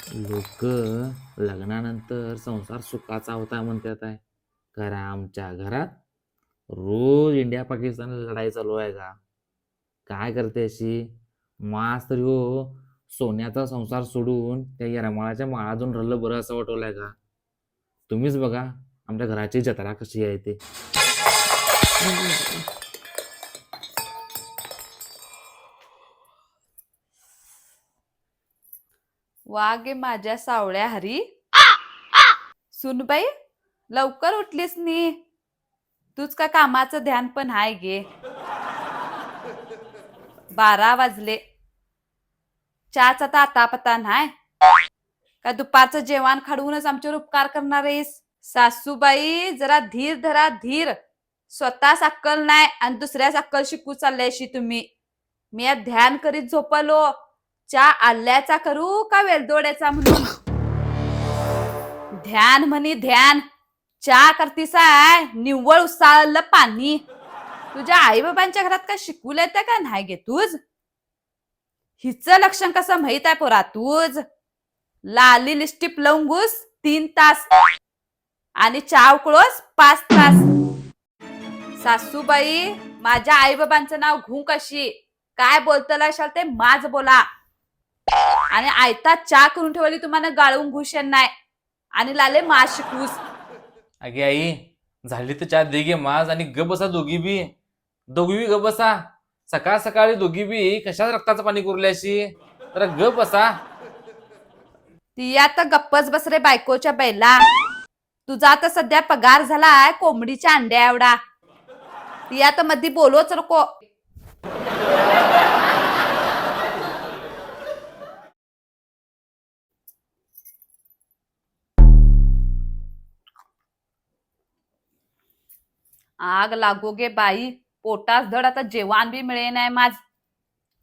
लोक लग्नानंतर संसार सुखाचा होता म्हणतात आहे. कारण आमच्या घरात रोज इंडिया पाकिस्तान लढाई चालू आहे का? काय करते अशी? मास तरी हो, सोन्याचा संसार सोडून त्या येरमाळ्याच्या माळा जाऊन रल्लं बरं असं वाटवलंय का? तुम्हीच बघा आमच्या घराची जत्रा कशी आहे ते. वागे माझ्या सावळ्या हरी. सुनबाई, लवकर उठलीस नी? तूच का कामाचं ध्यान पण हाय गे? 12 वाजले. चहाचा तर आता पता नाही का? दुपारचं जेवण खाडूनच आमच्यावर उपकार करणार आहेस? सासूबाई, जरा धीर धरा, धीर. स्वतःच अक्कल नाही आणि दुसऱ्याच अक्कल शिकू चालल्याशी तुम्ही. मी या ध्यान करीत झोपलो. चहा आल्याचा करू का वेलदोड्याचा म्हणून? ध्यान म्हणी ध्यान. चहा करतीस आहे निव्वळ उसाळलं पाणी. तुझ्या आई बाबांच्या घरात काय शिकवू येतं का नाही गे तूच? हिचं लक्षण कसं माहित आहे पोरा तूच? लाली लिस्टिप लावून घुस 3 तास आणि चहा उकळोस 5 तास. सासूबाई, माझ्या आई बाबांचं नाव घू कशी? काय बोलतला असाल ते माझ बोला. आणि आयता चहा करून ठेवली तुम्हाला गाळून घुशन नाही आणि लाले मा शिकूस. अगे आई, झाली तर चहा दे गे माज आणि ग बसा दोघी बी. दोघी बी ग बसा. सकाळ सकाळी दोघी बी कशाच रक्ताचं पाणी कुरल्याशी? तर ग बसा. ती आता गप्पच बस रे बायकोच्या बैला. तुझा आता सध्या पगार झालाय कोंबडीच्या अंड्या एवढा. ती आता मध्ये बोलोच नको. आग लागोगे बाई, पोटास धड आता जेवण बी मिळे नाही माझ.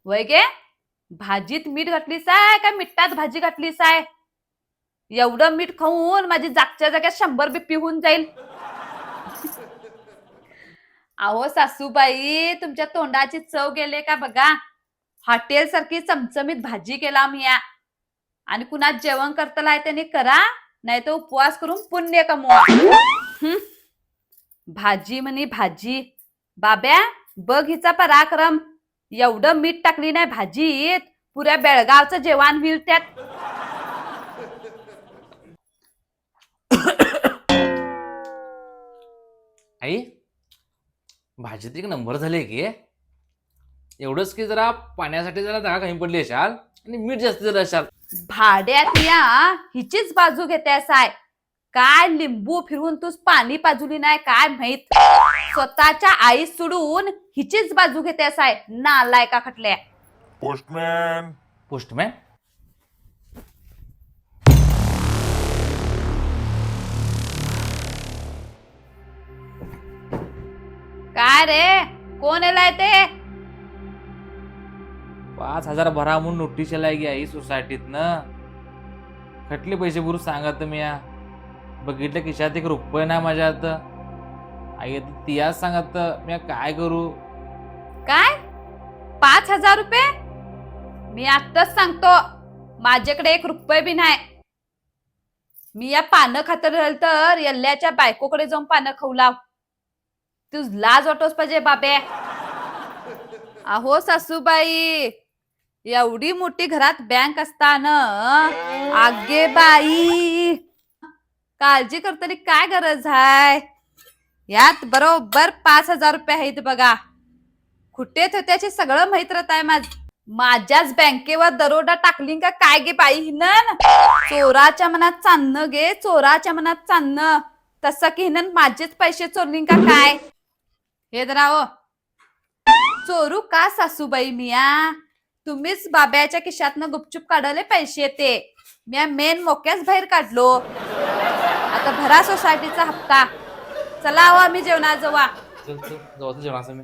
वय गे, भाजीत मीठ घातलीस आहे का मिठात भाजी घातलीस आहे? एवढं मीठ खाऊन माझी जागच्या जाग्यात 100 BP होऊन जाईल. अहो सासूबाई, तुमच्या तोंडाची चव गेले का बघा. हॉटेल सारखी चमचमीत भाजी केला मी या. आणि कुणात जेवण करतलाय त्याने करा, नाही तर उपवास करून पुण्य कमवा. भाजी म्हणी भाजी. बाब्या, बघ हिचा पराक्रम. एवढं मीठ टाकली नाही भाजीत, पुऱ्या बेळगावचं जेवण होईल त्यात. आई, भाजीत एक नंबर झाले की. एवढंच की जरा पाण्यासाठी जरा जागा कमी पडली असाल आणि मीठ जास्त झालं असाल. भाड्यात या हिचीच बाजू घेते साय. काय लिंबू फिरवून तूच पाणी पाजुली नाही काय माहित. स्वतःच्या आई सोडून हिचीच बाजू घेते साय नालायका खटल्या. पोस्टमॅन. पोस्टमॅन? काय रे, कोण येलाय ते? 5,000 भरा म्हणून नोटीस यायला गे आई सोसायटीतनं. खटले पैसे भरू सांगत मी या. बघितलं खिशात 1 रुपये नाही माझ्या हात. आई तियाच सांगत मी काय करू? काय 5,000 रुपये? मी आत्ताच सांगतो, माझ्याकडे 1 रुपये बी नाही. मी या पानं खातर राहिल तर यल्ल्याच्या बायकोकडे जाऊन पानं खाऊ लाव. तू लाज वाटोस पाहिजे बाबे. अहो सासूबाई, एवढी मोठी घरात बँक असताना आगे बाई काळजी करताना काय गरज आहे? यात बरोबर 5,000 रुपये आहेत बघा. कुठे त्याचे सगळं माहित राहत आहे माझ्याच बँकेवर दरोडा टाकली का काय गे बाई हिनन? चोराच्या मनात चांदणं गे, चोराच्या मनात चांदणं. तसं की हिनन माझेच पैसे चोरली का काय? हे दराव चोरू का सासूबाई मिया? तुम्हीच बाब्याच्या खिशातनं गुपचूप काढले पैसे. ते मी मेन मोक्याच बाहेर काढलो. आता भरा सोसायटीचा हप्ता. चला आम्ही जेवणा जवा. चल चल, जेवणाचं मी